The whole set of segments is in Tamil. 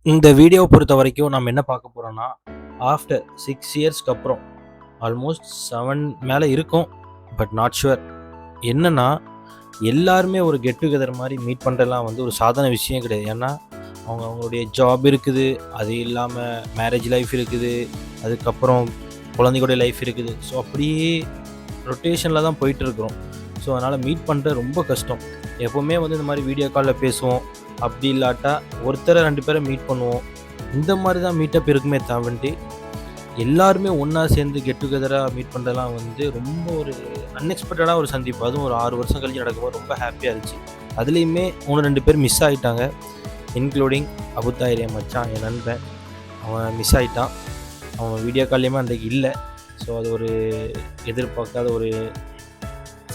இந்த வீடியோவை பொறுத்த வரைக்கும் நம்ம என்ன பார்க்க போகிறோம்னா, ஆஃப்டர் 6 இயர்ஸ்க்கு அப்புறம் ஆல்மோஸ்ட் 7 மேலே இருக்கும். But not sure. என்னன்னா, எல்லாருமே ஒரு கெட் டுகெதர் மாதிரி மீட் பண்ணுறதுலாம் வந்து ஒரு சாதாரண விஷயம் கிடையாது. ஏன்னா அவங்களுடைய ஜாப் இருக்குது, அது இல்லாமல் மேரேஜ் லைஃப் இருக்குது, அதுக்கப்புறம் குழந்தைகளுடைய லைஃப் இருக்குது. ஸோ அப்படியே ரொட்டேஷனில் தான் போயிட்டுருக்குறோம். ஸோ அதனால் மீட் பண்ணுறது ரொம்ப கஷ்டம். எப்போவுமே வந்து இந்த மாதிரி வீடியோ காலில் பேசுவோம், அப்படி இல்லாட்டா ஒருத்தரை 2 பேரை மீட் பண்ணுவோம். இந்த மாதிரி தான் மீட்டப் இருக்குமே தவிர்த்து எல்லாருமே ஒன்றா சேர்ந்து கெட் டுகெதராக மீட் பண்ணுறதுலாம் வந்து ரொம்ப ஒரு அன்எக்ஸ்பெக்டடாக ஒரு சந்திப்பு. அதுவும் ஒரு 6 வருஷம் கழிச்சு நடக்கும்போது ரொம்ப ஹாப்பியாக இருந்துச்சு. அதுலேயுமே 1-2 பேர் மிஸ் ஆகிட்டாங்க, இன்க்ளூடிங் அபுத்தாயிரே மச்சான், என் நண்பன். அவன் மிஸ் ஆகிட்டான். அவன் வீடியோ கால்லையுமே அன்றைக்கு இல்லை. ஸோ அது ஒரு எதிர்பார்க்காத ஒரு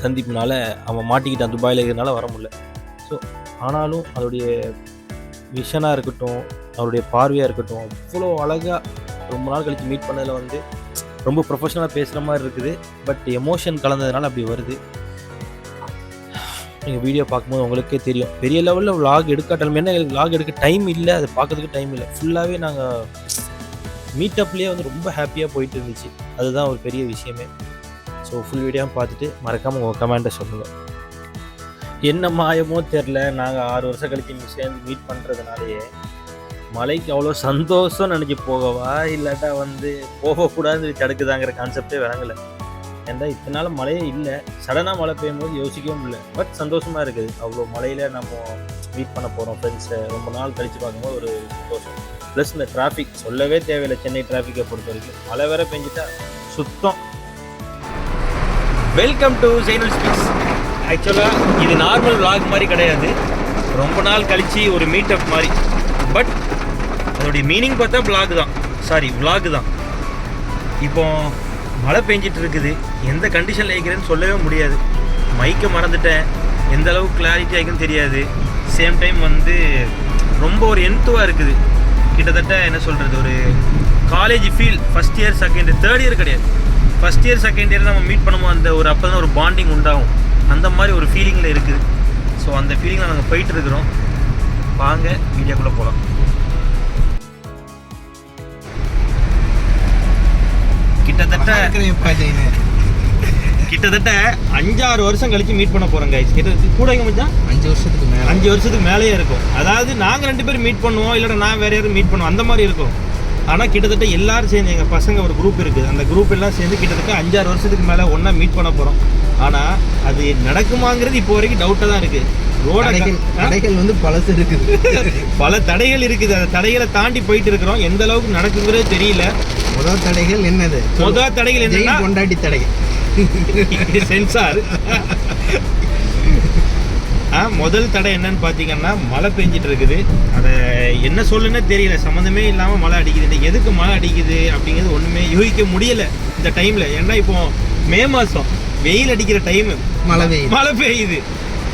சந்திப்புனால அவன் மாட்டிக்கிட்டான், துபாயில் இருக்கிறதுனால வர முடியல. ஸோ ஆனாலும் அதோடைய விஷனாக இருக்கட்டும், அவருடைய பார்வையாக இருக்கட்டும், அவ்வளோ அழகாக ரொம்ப நாள் கழித்து மீட் பண்ணதில் வந்து ரொம்ப ப்ரொஃபஷனலாக பேசுகிற மாதிரி இருக்குது. பட் எமோஷன் கலந்ததுனால அப்படி வருது. நீங்கள் வீடியோ பார்க்கும்போது உங்களுக்கே தெரியும். பெரிய லெவலில் விலாக் எடுக்காட்டாலுமே என்ன, எங்களுக்கு விலாக் எடுக்க டைம் இல்லை, அதை பார்க்கறதுக்கு டைம் இல்லை. ஃபுல்லாகவே நாங்கள் மீட்டப்லேயே வந்து ரொம்ப ஹாப்பியாக போயிட்டு இருந்துச்சு. அதுதான் ஒரு பெரிய விஷயமே. ஸோ ஃபுல் வீடியோவும் பார்த்துட்டு மறக்காமல் உங்கள் கமெண்ட்டை சொல்லுங்கள். என்ன மாயமோ தெரில, நாங்கள் 6 வருஷம் கழிச்சு சேர்ந்து மீட் பண்ணுறதுனாலேயே மலைக்கு அவ்வளோ சந்தோஷம் நினச்சி போகவா, இல்லாட்டா வந்து போகக்கூடாதுன்னு தடுக்குதாங்கிற கான்செப்டே விளங்கலை. ஏன்னா இத்தனை நாள் மழையே இல்லை, சடனாக மழை பெய்யும்போது யோசிக்கவும் இல்லை. பட் சந்தோஷமாக இருக்குது. அவ்வளோ மழையில் நம்ம மீட் பண்ண போகிறோம் ஃப்ரெண்ட்ஸை ரொம்ப நாள் கழித்து பார்க்கும்போது ஒரு சந்தோஷம். ப்ளஸ் இந்த டிராஃபிக் சொல்லவே தேவையில்லை. சென்னை டிராஃபிக்கை பொறுத்த வரைக்கும் மழை வேற பெஞ்சிட்டா சுத்தம். Welcome to Zainul speaks. ஆக்சுவலாக இது நார்மல் விலாக் மாதிரி கிடையாது, ரொம்ப நாள் கழித்து ஒரு மீட்டப் மாதிரி. பட் அதோடைய மீனிங் பார்த்தா விலாக் தான். இப்போ மழை பெஞ்சிட்டு இருக்குது, எந்த கண்டிஷனில் இருக்கிறேன்னு சொல்லவே முடியாது. மைக்கை மறந்துட்டேன், எந்த அளவுக்கு கிளாரிட்டி ஆகிக்குன்னு தெரியாது. சேம் டைம் வந்து ரொம்ப ஒரு என்த்துவாக இருக்குது. கிட்டத்தட்ட என்ன சொல்கிறது, ஒரு college feel. First year second year third year கிடையாது, ஃபஸ்ட் இயர் செகண்ட் இயர் நம்ம மீட் பண்ணும்போது அந்த ஒரு அப்போ தான் ஒரு பாண்டிங் உண்டாகும். அந்த மாதிரி ஒரு ஃபீலிங்கில் இருக்குது. ஸோ அந்த ஃபீலிங்கில் நாங்கள் போயிட்டுருக்குறோம். வாங்க வீடியோக்குள்ளே போகலாம். கிட்டத்தட்ட 5-6 வருஷம் கழிச்சு மீட் பண்ண போகிறோம் கைஸ். கூட எங்கே மச்சான் 5 வருஷத்துக்கு மேலேயே இருக்கும். அதாவது நாங்கள் 2 பேரும் மீட் பண்ணுவோம், இல்லைன்னா நான் வேறு யாரும் மீட் பண்ணுவோம், அந்த மாதிரி இருக்கும். ஆனால் கிட்டத்தட்ட எல்லோரும் சேர்ந்து, எங்கள் பசங்க ஒரு குரூப் இருக்குது, அந்த குரூப் எல்லாம் சேர்ந்து கிட்டத்தட்ட 5-6 வருஷத்துக்கு மேலே ஒன்றா மீட் பண்ண போகிறோம். ஆனால் அது நடக்குமாங்கிறது இப்போ வரைக்கும் டவுட்டாக தான் இருக்குது. தடைகள் வந்து பழசு இருக்குது, பல தடைகள் இருக்குது. அந்த தடைகளை தாண்டி போயிட்டு இருக்கிறோம். எந்த அளவுக்கு நடக்குங்கிறது தெரியல. முதல் தடைகள் என்னன்னா கொண்டாடி தடைகள் சென்சார். முதல் தடை என்னன்னு பார்த்தீங்கன்னா, மழை பெஞ்சிட்டு இருக்குது. அதை என்ன சொல்லுன்னே தெரியல, சம்மந்தமே இல்லாமல் மழை அடிக்குது. எதுக்கு மழை அடிக்குது அப்படிங்கிறது ஒன்றுமே யூகிக்க முடியலை இந்த டைமில். ஏன்னா இப்போ மே மாதம் வெயில் அடிக்கிற டைமு, மழை பெய்யுது.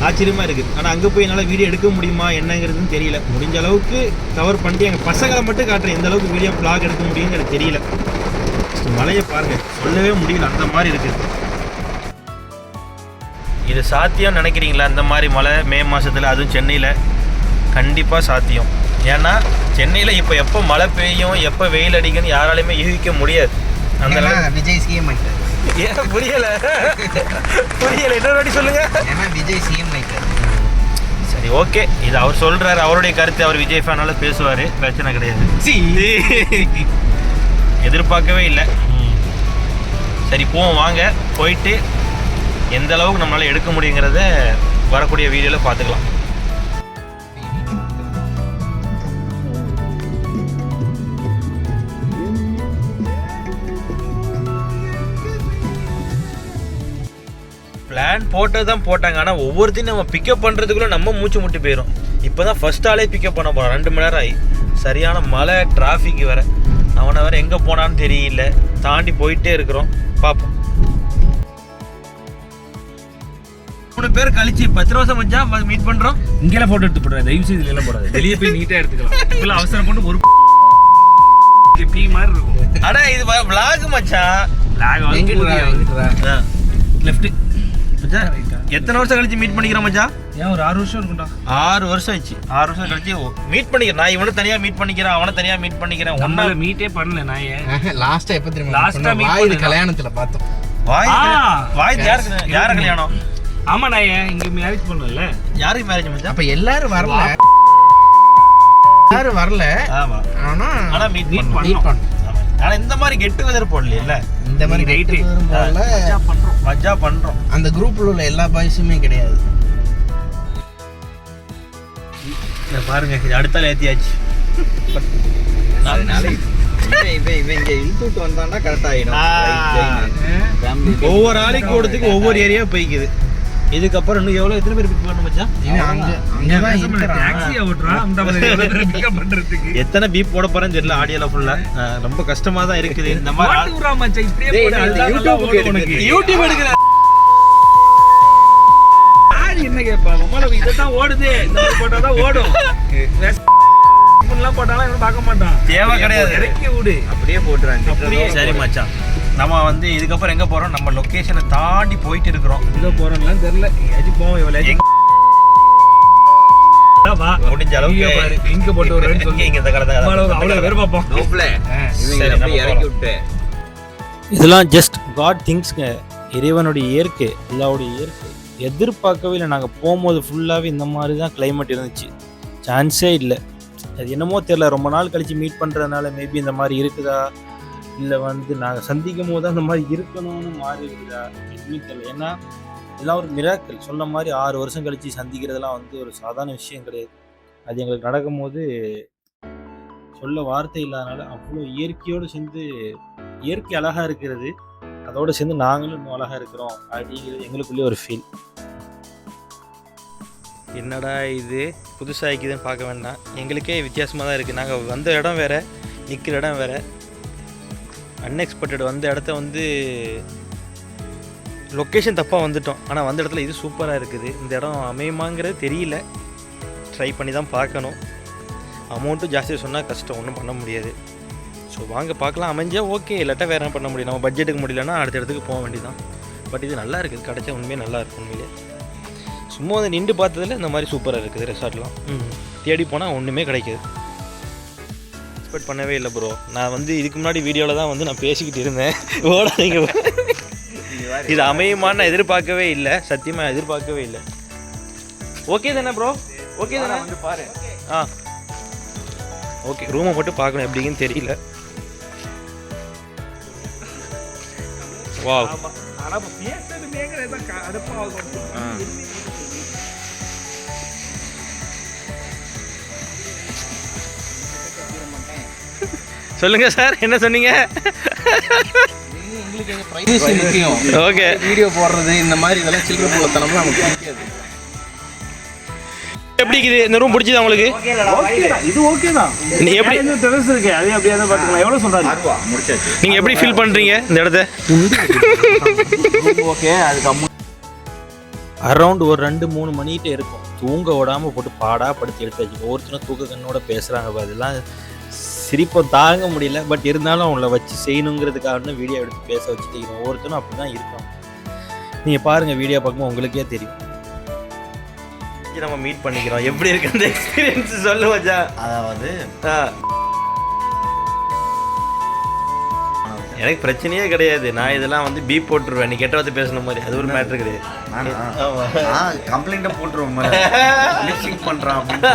ஆச்சரியமாக இருக்குது. ஆனால் அங்கே போய் என்னால் வீடியோ எடுக்க முடியுமா என்னங்கிறதுன்னு தெரியல. முடிஞ்ச அளவுக்கு கவர் பண்ணிட்டு எங்கள் பசங்களை மட்டும் காட்டுறேன். எந்த அளவுக்கு வீடியோ ப்ளாக் எடுக்க முடியுங்கிறது தெரியல. மழையை பாருங்கள், சொல்லவே முடியல, அந்த மாதிரி இருக்குது. இது சாத்தியம் நினைக்கிறீங்களா? இந்த மாதிரி மழை மே மாதத்தில், அதுவும் சென்னையில் கண்டிப்பாக சாத்தியம். ஏன்னா சென்னையில் இப்போ எப்போ மழை பெய்யும், எப்போ வெயில் அடிக்குன்னு யாராலையுமே யூகிக்க முடியாது. அந்த விஜய் சிஎம் ஆகிட்டார். ஏன் புரியலை இன்னொரு வாட்டி சொல்லுங்கள். விஜய் சிஎம் ஆகிட்டார். சரி, ஓகே, இது அவர் சொல்கிறாரு, அவருடைய கருத்து. அவர் விஜய் ஃபேனால பேசுவார், பிரச்சனை கிடையாது. எதிர்பார்க்கவே இல்லை. சரி போவோம், வாங்க. போயிட்டு எந்த அளவுக்கு நம்மளால் எடுக்க முடியுங்கிறத வரக்கூடிய வீடியோவில் பார்த்துக்கலாம். பிளான் போட்டது தான் போட்டாங்க. ஆனால் ஒவ்வொருத்தையும் நம்ம பிக்கப் பண்ணுறதுக்குள்ளே நம்ம மூச்சு முட்டி போயிடும். இப்போ தான் ஃபஸ்ட் ஆளே பிக்கப் பண்ண போகிறோம். 2 மணி நேரம் ஆகி, சரியான மழை, டிராஃபிக் வேறு. அவனை வேறு எங்கே போனான்னு தெரியல. தாண்டி போயிட்டே இருக்கிறோம், பார்ப்போம். 3 பேர் கழிச்சு 10 வருஷம் மச்சா மீட் பண்ணுறோம். இங்கெல்லாம் ஃபோட்டோ எடுத்து போடுறேன், தயவு செய்து இதெல்லாம் போடாது. வெளியே போய் நீட்டாக எடுத்துக்கலாம். இப்பெல்லாம் அவசரம் போட்டு ஒரு பீ மாதிரி இருக்கும். அடா இது vlog மச்சான். லெஃப்ட் மச்சான் எத்தனை வருஷம் கழிச்சு மீட் பண்ணிக்கிறோம் மச்சான்? ஏன் ஒரு 6 வருஷம் இருக்கும்டா. 6 வருஷம் ஆயிடுச்சு. 6 வருஷம் கழிச்சு மீட் பண்ணிக்கிறேன். நான் இவனை தனியா மீட் பண்ணிக்கிறேன், அவனை தனியா மீட் பண்ணிக்கிறேன். ஒன்னால மீட்டே பண்ணல நான். ஏன் லாஸ்டா எப்ப தெரியுமா? லாஸ்டா மீட் வாய் கல்யாணத்துல பார்த்தோம். வாய் யார கல்யாணம்? ஆமா நான் இங்க மேரேஜ் பண்ணல. யாருக்கு மேரேஜ் மச்சான்? அப்ப எல்லாரும் வரல. யாரும் வரல. ஆமா. ஆனா மீட் பண்ணோம். ஆனா இந்த மாதிரி கெட் டுகெதர் போடல. இந்த மாதிரி ரைட் மஜா பண்றோம். அந்த குரூப்ல உள்ள எல்லா பாய்ஸுமே கிடையாது. பாருங்க இது அடுத்தால ஏத்தியாச்சு. ஒவ்வொரு ஆளைக்கு கூடத்துக்கு ஒவ்வொரு ஏரியா போய்க்குது. இதுக்கப்புறம் இன்னும் எவ்வளவு எத்தனை பேர் பிக் பண்ண மச்சான்? எத்தனை பீப் போட போறேன்னு தெரியல. ஆடியோல ஃபுல்லா ரொம்ப கஷ்டமா தான் இருக்குது. இந்த மாதிரி யூடியூப் எடுக்கிற என்ன கேட்பாங்க, இதுதான் ஓடுது, போட்டாதான் ஓடும். போட்டாலும் பார்க்க மாட்டான். தேவை கிடையாது, இறக்கி விடு, அப்படியே போட்டுறாங்க. சரி மச்சான், நம்ம வந்து இதுக்கப்புறம் எங்க போறோம்? நம்ம லொகேஷனை தாண்டி போயிட்டு இருக்கிறோம். எங்க போறோம்லாம் தெரியல. எங்கேயாச்சும் போவோம். முடிஞ்ச அளவுக்கு இங்க போட்டு ஒரு இங்க இந்த கடை அவ்வளவு பேர் பார்ப்போம். இறக்கி விட்டு இதெல்லாம் ஜஸ்ட் காட் திங்ஸ்ங்க. இறைவனுடைய இயற்கை, எல்லாவுடைய இயற்கை. எதிர்பார்க்கவே இல்லை. நாங்கள் போகும்போது ஃபுல்லாகவே இந்த மாதிரி தான் கிளைமேட் இருந்துச்சு. சான்ஸே இல்லை. அது என்னமோ தெரியல, ரொம்ப நாள் கழித்து மீட் பண்ணுறதுனால மேபி இந்த மாதிரி இருக்குதா, இல்லை வந்து நாங்கள் சந்திக்கும் போது தான் இந்த மாதிரி இருக்கணும்னு மாறி இருக்குதா எதுவுமே தெரியல. ஏன்னா இதெல்லாம் ஒரு மிராக்கிள். சொன்ன மாதிரி 6 வருஷம் கழித்து சந்திக்கிறதுலாம் வந்து ஒரு சாதாரண விஷயம் கிடையாது. அது எங்களுக்கு நடக்கும்போது சொல்ல வார்த்தை இல்லாதனால அவ்வளோ இயற்கையோடு சேர்ந்து, இயற்கை அழகாக இருக்கிறது, அதோடு சேர்ந்து நாங்களும் இன்னும் அழகாக இருக்கிறோம் அப்படிங்கிறது எங்களுக்குள்ளே ஒரு ஃபீல். என்னடா இது புதுசாக இருக்குதுன்னு பார்க்க வேண்டாம், எங்களுக்கே வித்தியாசமாக தான் இருக்குது. நாங்கள் வந்த இடம் வேறு, நிற்கிற இடம் வேறு. அன்எக்ஸ்பெக்டட் வந்த இடத்த வந்து லொக்கேஷன் தப்பாக வந்துட்டோம். ஆனால் வந்த இடத்துல இது சூப்பராக இருக்குது. இந்த இடம் அமையுமாங்கிறது தெரியல, ட்ரை பண்ணி தான் பார்க்கணும். அமௌண்ட்டும் ஜாஸ்தியாக சொன்னால் கஷ்டம், ஒன்றும் பண்ண முடியாது. ஸோ வாங்க பார்க்கலாம். அமைஞ்சால் ஓகே, இல்லாட்டா வேறு என்ன பண்ண முடியும். நம்ம பட்ஜெட்டுக்கு முடியலன்னா அடுத்த இடத்துக்கு போக வேண்டியதான். பட் இது நல்லா இருக்குது, கிடச்சா உண்மையே நல்லா இருக்கும். உண்மையிலே சும்மா வந்து நின்று பார்த்ததில் இந்த மாதிரி சூப்பராக இருக்குது ரெசார்ட்லாம். தேடி போனால் ஒன்றுமே கிடைக்காது. எக்ஸ்பெக்ட் பண்ணவே இல்லை ப்ரோ. நான் வந்து இதுக்கு முன்னாடி வீடியோவில் தான் வந்து நான் பேசிக்கிட்டு இருந்தேன். ஓடாதீங்க, இது அமையுமான்னு எதிர்பார்க்கவே இல்லை, சத்தியமாக எதிர்பார்க்கவே இல்லை. ஓகே தானே ப்ரோ? ஓகே தானே? வந்து பாரு. ஓகே, ரூமை மட்டும் பார்க்கணும் எப்படின்னு தெரியல. வாவ். சொல்லுங்க சார், என்ன சொன்னீங்க? ஓகே, வீடியோ போடுறது இந்த மாதிரி இதெல்லாம் சில்லறை போலத்தனம்லாம் நமக்கு பிடிக்காது. எப்படி இருக்குது இந்த ரூம்? பிடிச்சதா உங்களுக்கு? இது ஓகே தான். நீ எப்படி டெரஸ் இருக்கு, அதே அப்படியே தான் பாத்துக்கலாம். எவ்வளவு சொல்றாங்க? முடிச்சாச்சு. நீங்க எப்படி ஃபீல் பண்றீங்க இந்த இடத்த? ஓகே, அதுக்கு அரௌண்ட் ஒரு 2-3 மணிகிட்ட இருக்கும். தூங்க விடாமல் போட்டு பாடா படுத்து எடுத்து வச்சு ஒவ்வொருத்தரும் தூக்க கண்ணோட பேசுகிறாங்க. அதெல்லாம் சிரிப்பை தாங்க முடியல. பட் இருந்தாலும் அவங்கள வச்சு செய்யணுங்கிறதுக்காக வீடியோ எடுத்து பேச வச்சுட்டு ஒவ்வொருத்தரும் அப்படி தான் இருக்கும். நீங்கள் பாருங்கள், வீடியோ பார்க்கும்போது உங்களுக்கே தெரியும். நம்ம மீட் பண்ணிக்கிறோம். எப்படி இருக்கு அந்த எக்ஸ்பீரியன்ஸ் சொல்ல வச்சா? அதாவது எனக்கு பிரச்சனையே கிடையாது. நான் இதெல்லாம் வந்து பீப் போட்டுருவேன். நீ கெட்ட வார்த்தை பேசுன மாதிரி அது ஒரு மேட்ரு கிடையாது. கம்ப்ளைண்ட்டாக போட்டுருவோம், லிப்சிங் பண்ணுறான் அப்படின்னு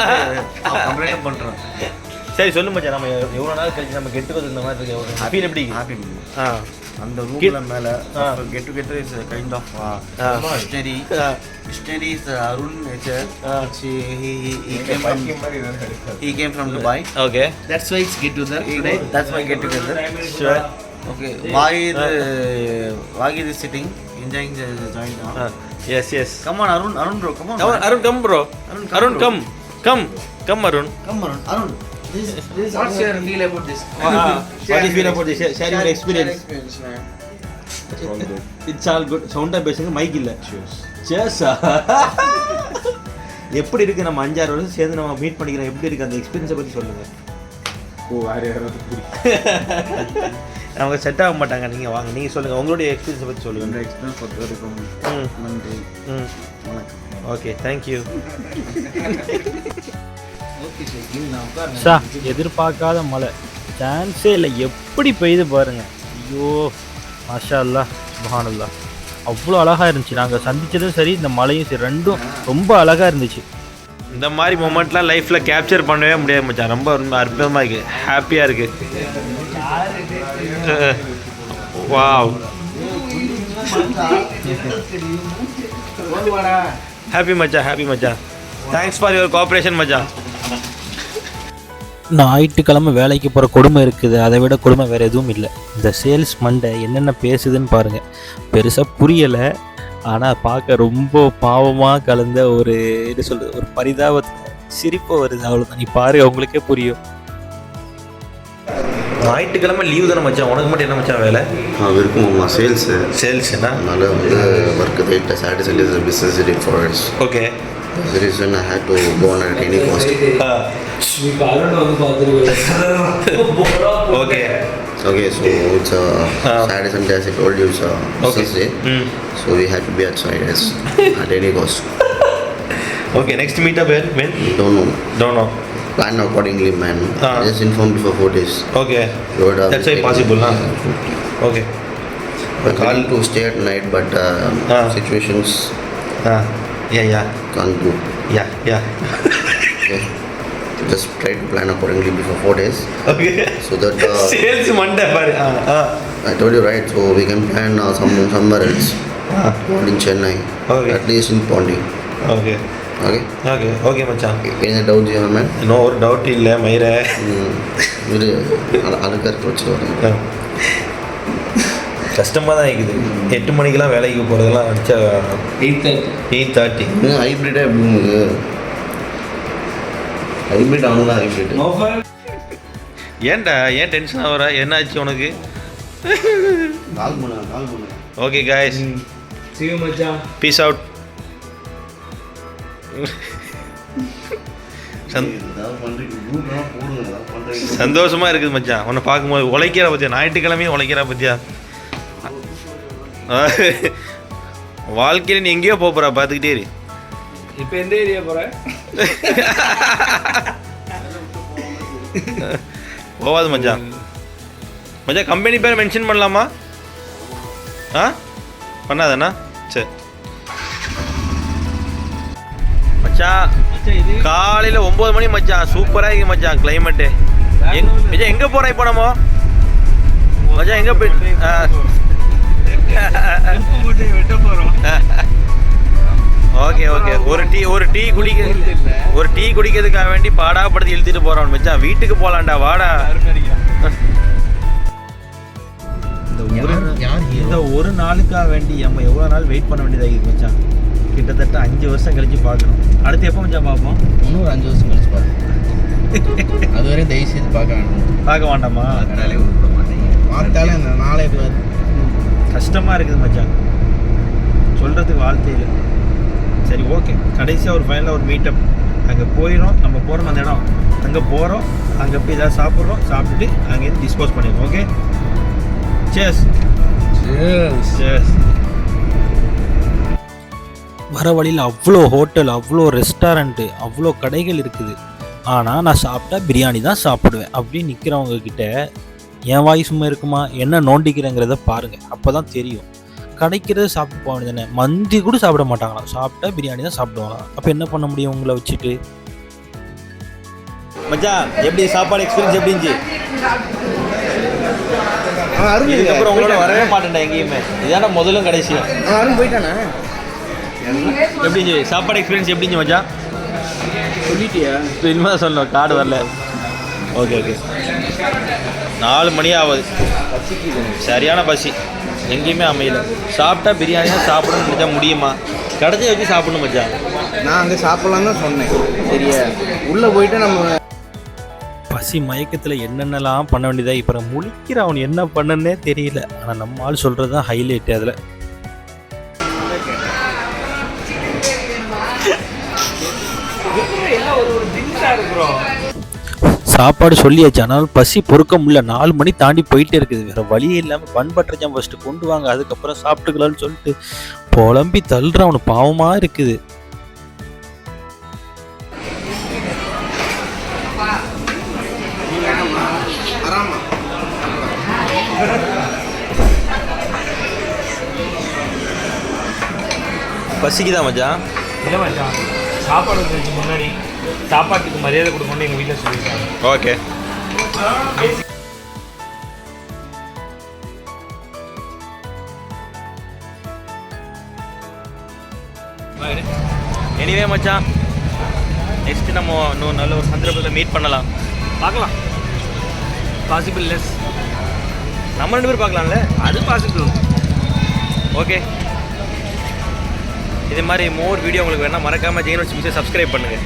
கம்ப்ளைண்ட்டாக பண்ணுறோம். சரி சொல்லு மச்சான், நம்ம எவ்வளோ நாள் கழிச்சு நம்ம கெட்டுக்கிறது இந்த மாதிரி இருக்கு. ஃபீல் எப்படி? ஹாப்பி. அந்த ரூம்ல மேல get together is kind of mystery. Missionary is Arun Nature. He came from Dubai. Okay. That's why it's get together today. That's why get together. Sure. Okay. Wagid is sitting, enjoying the joint now. Yes. Come on, Arun bro. Come on. Arun, come bro. Arun, come. Come Arun. Come Arun. Arun. This what's your feel about this? What is feel about this? Share your experience. Man. It's all good. Sound பேசுங்க, மைக் இல்ல. Cheers. எப்படி இருக்கு? நம்ம 5-6 வருஷம் சேர்ந்து நம்ம மீட் பண்ணிக்கிறோம். எப்படி இருக்கு அந்த எக்ஸ்பீரியன்ஸை பற்றி சொல்லுங்க. அவங்க செட் ஆக மாட்டாங்க. நீங்கள் வாங்க, நீங்கள் சொல்லுங்கள் உங்களுடைய எக்ஸ்பீரியன்ஸை பற்றி சொல்லுங்கள். எக்ஸ்பீரியன்ஸ் பொறுத்த வரைக்கும் நன்றி. Okay thank you. சா எதிர்பார்க்காத மழை, சான்ஸே இல்லை. எப்படி பெய்யுது பாருங்க. ஐயோ மாஷா அல்லாஹ் சுப்ஹானல்லாஹ். அவ்வளோ அழகாக இருந்துச்சு. நாங்கள் சந்தித்ததும் சரி, இந்த மழையும் சரி, ரெண்டும் ரொம்ப அழகாக இருந்துச்சு. இந்த மாதிரி மொமெண்ட்லாம் லைஃப்பில் கேப்சர் பண்ணவே முடியாது மச்சான். ரொம்ப ரொம்ப அற்புதமாக இருக்குது, ஹாப்பியாக இருக்குது. வாவ், ஹாப்பி மச்சான், ஹாப்பி மச்சான். தேங்க்ஸ் ஃபார் யுவர் கோஆப்ரேஷன் மச்சான். ஞாயிற்றுக்கிழமை வேலைக்கு போகிற கொடுமை இருக்குது, அதை விட கொடுமை வேறு எதுவும் இல்லை. இந்த சேல்ஸ் மண்டை என்னென்ன பேசுதுன்னு பாருங்கள். பெருசாக புரியலை, ஆனால் பார்க்க ரொம்ப பாவமாக கலந்த ஒரு இது சொல்கிறது, ஒரு பரிதாபத்தை சிரிப்பு வருது, அவ்வளோதான். நீ பாரு, அவங்களுக்கே புரியும். ஞாயிற்றுக்கிழமை லீவு தானே மச்சான், உனக்கு மட்டும் என்ன மச்சான் வேலை? இருக்குமாம்மா சேல்ஸ்னா அதனால் வந்து work right Saturday Sunday is business day for us. Okay, the reason I had to go on at any cost. Okay. Okay, so it's Saturday Sunday, as I told you, it's a business day. So we had to be at site at any cost. Okay, next meet up when? Don't know. Plan accordingly, man. Just inform before 4 days. Okay. That's why possible, huh? Okay. We're calling to stay at night, but situations Yeah. can't do. Yeah. Okay. Just try to plan accordingly before 4 days. Okay. So that Sales Monday, I told you, right? So we can plan somewhere else. Not in Chennai. Okay. At least in Pondi. Okay. Okay, மச்சான். Any doubts you have, man? No, ஒரு டவுட் இல்லை மயிரை. இது அழுக்காக வச்சு வரேன். கஷ்டமாக தான் இருக்குது. 8 மணிக்கெலாம் வேலைக்கு போகிறதெல்லாம் நினச்சா 8:30. ஹைப்ரிட்டே எப்படி உங்களுக்கு? ஹைப்ரிட் ஆகலாம், ஹைப்ரிட். ஏன்டா ஏன் டென்ஷன் ஆகிற? என்ன ஆச்சு உனக்கு? கால் பண்ணு. ஓகே காய்ஸ், see you மச்சான். Peace out. சந்தோஷமாக இருக்குது மச்சான் உன்னை பார்க்கும்போது. உழைக்கிற பற்றியா, ஞாயிற்றுக்கிழமையும் உழைக்கிற பற்றியா? வாழ்க்கையில் நீ எங்கேயோ போகிறா, பார்த்துக்கிட்டே இரு. இப்போ எந்த ஏரியா போகிற? போகாது மச்சான். கம்பெனி பேர் மென்ஷன் பண்ணலாமா? பண்ணாதாண்ணா? சரி மச்சான், காலையில் 9 மணி மச்சான். சூப்பராக இருக்கு மச்சான் கிளைமேட்டு. மச்சான் எங்கே போகிறோம் இப்போ நம்ம? மச்சான் எங்கே போய் ஓகே ஒரு டீ குடிக்கிறதுக்காக வேண்டி பாடாப்படுத்தி இழுத்துட்டு போகிறோம் மச்சான். வீட்டுக்கு போகலான்டா, வாடா. இந்த ஒரு நாளுக்காக வேண்டி நம்ம எவ்வளோ நாள் வெயிட் பண்ண வேண்டியதாக இருக்கு மச்சான். கிட்டத்தட்ட 5 வருஷம் கழிச்சு பார்க்கணும். அடுத்து எப்போ மச்சான் பார்ப்போம்? இன்னும் 5 வருஷம் கழிச்சு பார்க்கணும். அதுவரை தயவு செய்து பார்க்க வேண்டாமா? கடலே விட மாட்டேங்க. பார்த்தாலும் இந்த நாளே கஷ்டமாக இருக்குது மச்சான், சொல்கிறதுக்கு வார்த்தை இல்லை. சரி ஓகே, கடைசியாக ஒரு ஃபைனலாக ஒரு மீட்டப். அங்கே போயிடும், நம்ம போகிறோம் அந்த இடம், அங்கே போகிறோம், அங்கே போய் ஏதாவது சாப்பிட்றோம், சாப்பிட்டுட்டு அங்கேருந்து டிஸ்போஸ் பண்ணிடுறோம். ஓகே, சேஸ். வர வழியில் அவ்வளோ ஹோட்டல், அவ்வளோ ரெஸ்டாரண்ட்டு, அவ்வளோ கடைகள் இருக்குது. ஆனால் நான் சாப்பிட்டா பிரியாணி தான் சாப்பிடுவேன் அப்படின்னு நிற்கிறவங்க கிட்ட என் வாய் சும்மா இருக்குமா? என்ன நோண்டிக்கிறேங்கிறத பாருங்கள், அப்போ தான் தெரியும். கிடைக்கிறத சாப்பிட்டு போக வேண்டியதானே. மந்தி கூட சாப்பிட மாட்டாங்களாம், சாப்பிட்டா பிரியாணி தான் சாப்பிடுவாங்க. அப்போ என்ன பண்ண முடியும் உங்களை வச்சுட்டு? மச்சான் எப்படி சாப்பாடு எக்ஸ்பீரியன்ஸ் எப்படி இருந்துச்சு? அதுக்கப்புறம் உங்களோட வரவே மாட்டேன்டா எங்கேயுமே. இதான முதலும் கடைசியும். போயிட்டானே. எப்படி இருந்துச்சு சாப்பாடு எக்ஸ்பீரியன்ஸ்? எப்படி இருந்துச்சு மச்சான்? சொல்லிட்டியா? இப்போ இனிமேல் தான் சொல்லணும், கார்டு வரல. ஓகே 4 மணி ஆகுது, சரியான பசி, எங்கேயுமே அமையல. சாப்பிட்டா பிரியாணி தான் சாப்பிடணும்னு நினச்சா முடியுமா? கடைசி வச்சு சாப்பிடணும் மச்சான். நான் அங்கே சாப்பிட்லான்னு தான் சொன்னேன். சரியா, உள்ளே போயிட்டு நம்ம பசி மயக்கத்தில் என்னென்னலாம் பண்ண வேண்டியதாக. இப்போ முழிக்கிற அவன் என்ன பண்ணனே தெரியல. ஆனால் நம்ம ஆள் சொல்கிறது தான் ஹைலைட்டு. அதில் சாப்பாடு சொல்லியாச்சு, ஆனாலும் பசி பொறுக்க முடியல. 4 மணி தாண்டி போயிட்டே இருக்குது. வேறு வழியே இல்லாமல் பன் பட்டர் ஜாம் ஃபஸ்ட்டு கொண்டு வாங்க, அதுக்கப்புறம் சாப்பிட்டுக்கலான்னு சொல்லிட்டு புலம்பி தள்ளுற அவனு பாவமாக இருக்குது. பசிக்குதா மச்சான்? இல்லை மச்சான், சாப்பாடு வந்ததுக்கு முன்னாடி சாப்பாட்டுக்கு மரியாதை கொடுக்கணும்னு எங்கள் வீட்டில் சொல்லியிருக்காங்க. ஓகே. எனிவே மச்சான், நெக்ஸ்ட் நம்ம இன்னும் நல்ல ஒரு சந்தர்ப்பத்தில் மீட் பண்ணலாம். பார்க்கலாம். Possible less. நம்ம 2 பேர் பார்க்கலாம்ல? அது பாசிபிள். ஓகே. இது மாதிரி மோர் வீடியோ உங்களுக்கு வேணால் மறக்காமல் ஜெயினோட்ஸ் மியூசிக் சப்ஸ்கிரைப் பண்ணுங்கள்.